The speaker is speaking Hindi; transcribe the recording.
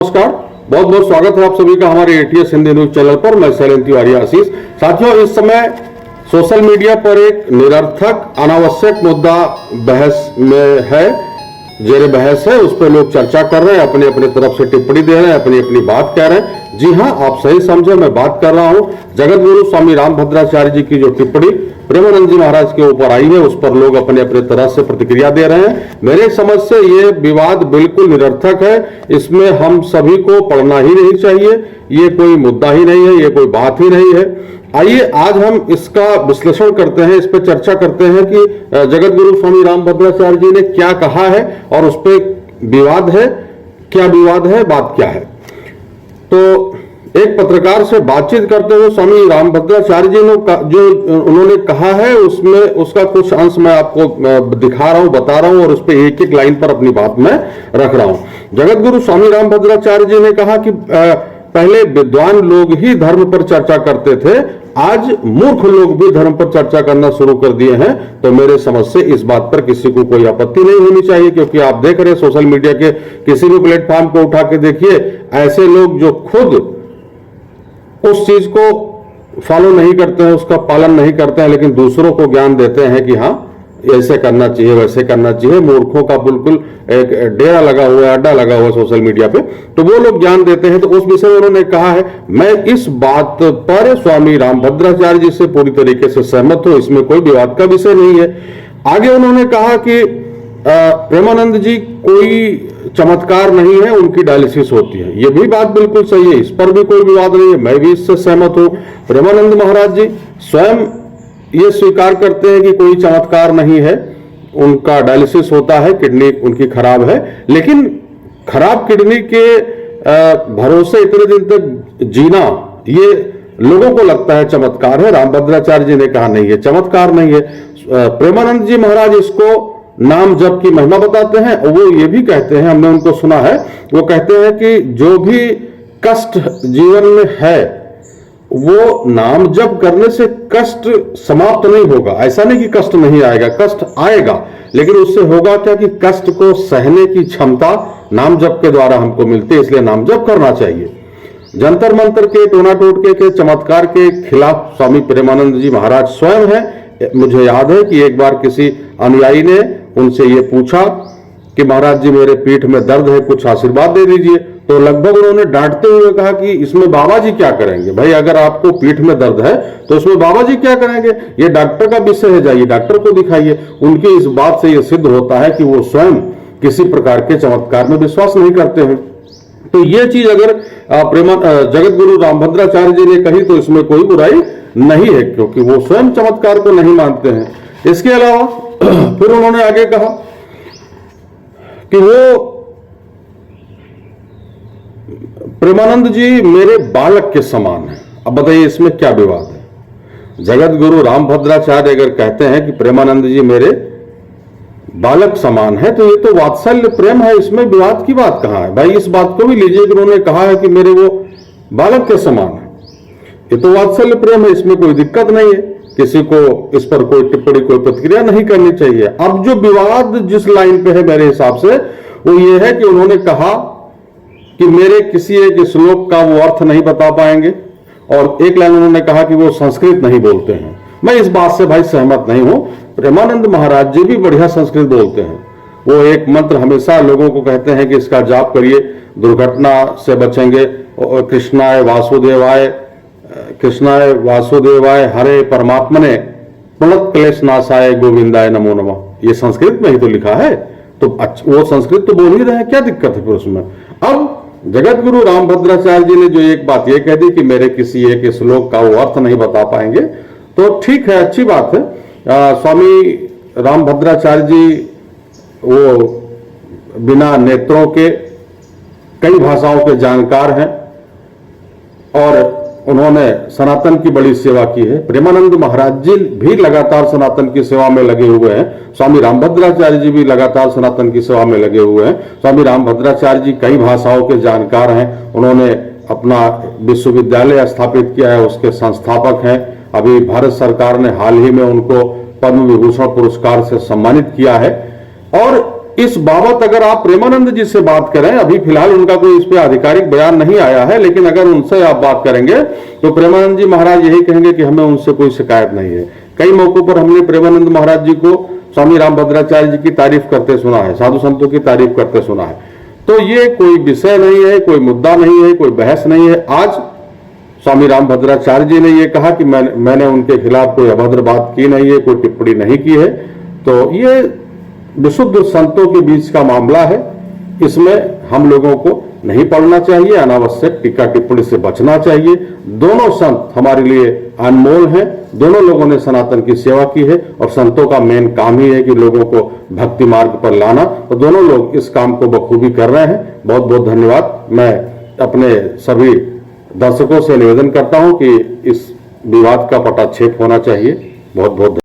नमस्कार, बहुत बहुत स्वागत है आप सभी का हमारे एटीएस हिंदी न्यूज चैनल पर। मैं शैलेंद्र तिवारी आशीष। साथियों, इस समय सोशल मीडिया पर एक निरर्थक अनावश्यक मुद्दा बहस में है, जेरे बहस है। उस पर लोग चर्चा कर रहे हैं, अपने अपने तरफ से टिप्पणी दे रहे हैं, अपनी अपनी बात कह रहे हैं। जी हां, आप सही समझे, मैं बात कर रहा हूं जगत गुरु स्वामी रामभद्राचार्य जी की जो टिप्पणी प्रेमानंद जी महाराज के ऊपर आई है, उस पर लोग अपने अपने तरह से प्रतिक्रिया दे रहे हैं। मेरे समझ से ये विवाद बिल्कुल निरर्थक है, इसमें हम सभी को पढ़ना ही नहीं चाहिए। ये कोई मुद्दा ही नहीं है, ये कोई बात ही नहीं है। आइए आज हम इसका विश्लेषण करते हैं, इस पर चर्चा करते हैं कि जगत गुरु स्वामी रामभद्राचार्य जी ने क्या कहा है और उस पर विवाद है, क्या विवाद है, बात क्या है। तो एक पत्रकार से बातचीत करते हुए स्वामी रामभद्राचार्य जी ने जो उन्होंने कहा है, उसमें उसका कुछ अंश मैं आपको दिखा रहा हूं, बता रहा हूं और उस पर एक एक लाइन पर अपनी बात मैं रख रहा हूं। जगत गुरु स्वामी रामभद्राचार्य जी ने कहा कि पहले विद्वान लोग ही धर्म पर चर्चा करते थे, आज मूर्ख लोग भी धर्म पर चर्चा करना शुरू कर दिए हैं। तो मेरे समझ से इस बात पर किसी को कोई आपत्ति नहीं होनी चाहिए, क्योंकि आप देख रहे हैं सोशल मीडिया के किसी भी प्लेटफॉर्म को उठा के देखिए, ऐसे लोग जो खुद उस चीज को फॉलो नहीं करते हैं, उसका पालन नहीं करते हैं, लेकिन दूसरों को ज्ञान देते हैं कि हाँ ऐसे करना चाहिए, वैसे करना चाहिए। मूर्खों का बिल्कुल एक डेरा लगा हुआ है, अड्डा लगा हुआ है सोशल मीडिया पे, तो वो लोग ज्ञान देते हैं। तो उस विषय में उन्होंने कहा है, मैं इस बात पर स्वामी रामभद्राचार्य जी से पूरी तरीके से सहमत हूं, इसमें कोई विवाद का विषय नहीं है। आगे उन्होंने कहा कि प्रेमानंद जी कोई चमत्कार नहीं है, उनकी डायलिसिस होती है। ये भी बात बिल्कुल सही है, इस पर भी कोई विवाद नहीं है, मैं भी इससे सहमत हूं। प्रेमानंद महाराज जी स्वयं ये स्वीकार करते हैं कि कोई चमत्कार नहीं है, उनका डायलिसिस होता है, किडनी उनकी खराब है, लेकिन खराब किडनी के भरोसे इतने दिन तक जीना, ये लोगों को लगता है चमत्कार है। रामभद्राचार्य जी ने कहा नहीं, ये चमत्कार नहीं है। प्रेमानंद जी महाराज इसको नाम जप की महिमा बताते हैं, और वो ये भी कहते हैं, हमने उनको सुना है, वो कहते हैं कि जो भी कष्ट जीवन में है, वो नाम जप करने से कष्ट समाप्त नहीं होगा। ऐसा नहीं कि कष्ट नहीं आएगा, कष्ट आएगा, लेकिन उससे होगा क्या कि कष्ट को सहने की क्षमता नाम जप के द्वारा हमको मिलती है, इसलिए नाम जप करना चाहिए। जंतर मंतर के, टोना टोटके के, चमत्कार के खिलाफ स्वामी प्रेमानंद जी महाराज स्वयं है। मुझे याद है कि एक बार किसी अनुयायी ने उनसे ये पूछा कि महाराज जी मेरे पीठ में दर्द है, कुछ आशीर्वाद दे दीजिए। तो लगभग उन्होंने डांटते हुए कहा कि इसमें बाबा जी क्या करेंगे। भाई, अगर आपको पीठ में दर्द है तो इसमें बाबा जी क्या करेंगे, ये डॉक्टर का विषय है, जाइए डॉक्टर को दिखाइए। उनकी इस बात से यह सिद्ध होता है कि वो स्वयं किसी प्रकार के चमत्कार में विश्वास नहीं करते हैं। तो ये चीज अगर जगत गुरु रामभद्राचार्य जी ने कही तो इसमें कोई बुराई नहीं है, क्योंकि वो स्वयं चमत्कार को नहीं मानते हैं। इसके अलावा फिर उन्होंने आगे कहा कि वो प्रेमानंद जी मेरे बालक के समान है। अब बताइए इसमें क्या विवाद है। जगत गुरु रामभद्राचार्य अगर कहते हैं कि प्रेमानंद जी मेरे बालक समान है, तो ये तो वात्सल्य प्रेम है, इसमें विवाद की बात कहां है। भाई, इस बात को भी लीजिए कि उन्होंने कहा है कि मेरे वो बालक के समान है, ये तो वात्सल्य प्रेम है, इसमें कोई दिक्कत नहीं है। किसी को इस पर कोई टिप्पणी, कोई प्रतिक्रिया नहीं करनी चाहिए। अब जो विवाद जिस लाइन पे है मेरे हिसाब से, वो ये है कि उन्होंने कहा कि मेरे किसी एक श्लोक का वो अर्थ नहीं बता पाएंगे, और एक लाइन उन्होंने कहा कि वो संस्कृत नहीं बोलते हैं। मैं इस बात से भाई सहमत नहीं हूं। प्रेमानंद महाराज जी भी बढ़िया संस्कृत बोलते हैं। वो एक मंत्र हमेशा लोगों को कहते हैं कि इसका जाप करिए, दुर्घटना से बचेंगे। कृष्णाय वासुदेवाय, कृष्णाय वासुदेवाय हरे परमात्मने प्रणत क्लेश नाशाय गोविंदाय नमो नमः। ये संस्कृत में ही तो लिखा है, तो वो संस्कृत तो बोल ही रहे हैं, क्या दिक्कत है फिर उसमें। अब जगत गुरु रामभद्राचार्य जी ने जो एक बात ये कह दी कि मेरे किसी एक श्लोक का वो अर्थ नहीं बता पाएंगे, तो ठीक है, अच्छी बात है। स्वामी रामभद्राचार्य जी वो बिना नेत्रों के कई भाषाओं के जानकार हैं, और उन्होंने सनातन की बड़ी सेवा की है। प्रेमानंद महाराज जी भी लगातार सनातन की सेवा में लगे हुए हैं। स्वामी रामभद्राचार्य जी भी लगातार सनातन की सेवा में लगे हुए हैं। स्वामी रामभद्राचार्य जी कई भाषाओं के जानकार हैं। उन्होंने अपना विश्वविद्यालय स्थापित किया है, उसके संस्थापक हैं। अभी भारत सरकार ने हाल ही में उनको पद्म विभूषण पुरस्कार से सम्मानित किया है। और इस बाबत अगर आप प्रेमानंद जी से बात करें, अभी फिलहाल उनका कोई इस पे आधिकारिक बयान नहीं आया है, लेकिन अगर उनसे आप बात करेंगे तो प्रेमानंद जी महाराज यही कहेंगे कि हमें उनसे कोई शिकायत नहीं है। कई मौकों पर हमने प्रेमानंद महाराज जी को स्वामी रामभद्राचार्य जी की तारीफ करते सुना है, साधु संतों की तारीफ करते सुना है। तो ये कोई विषय नहीं है, कोई मुद्दा नहीं है, कोई बहस नहीं है। आज स्वामी रामभद्राचार्य जी ने ये कहा कि मैंने उनके खिलाफ कोई अभद्र बात की नहीं है, कोई टिप्पणी नहीं की है। तो ये विशुद्ध संतों के बीच का मामला है, इसमें हम लोगों को नहीं पढ़ना चाहिए, अनावश्यक टीका टिप्पणी से बचना चाहिए। दोनों संत हमारे लिए अनमोल हैं, दोनों लोगों ने सनातन की सेवा की है और संतों का मेन काम ही है कि लोगों को भक्ति मार्ग पर लाना, तो दोनों लोग इस काम को बखूबी कर रहे हैं। बहुत बहुत धन्यवाद। मैं अपने सभी दर्शकों से निवेदन करता हूं कि इस विवाद का पटाक्षेप होना चाहिए। बहुत बहुत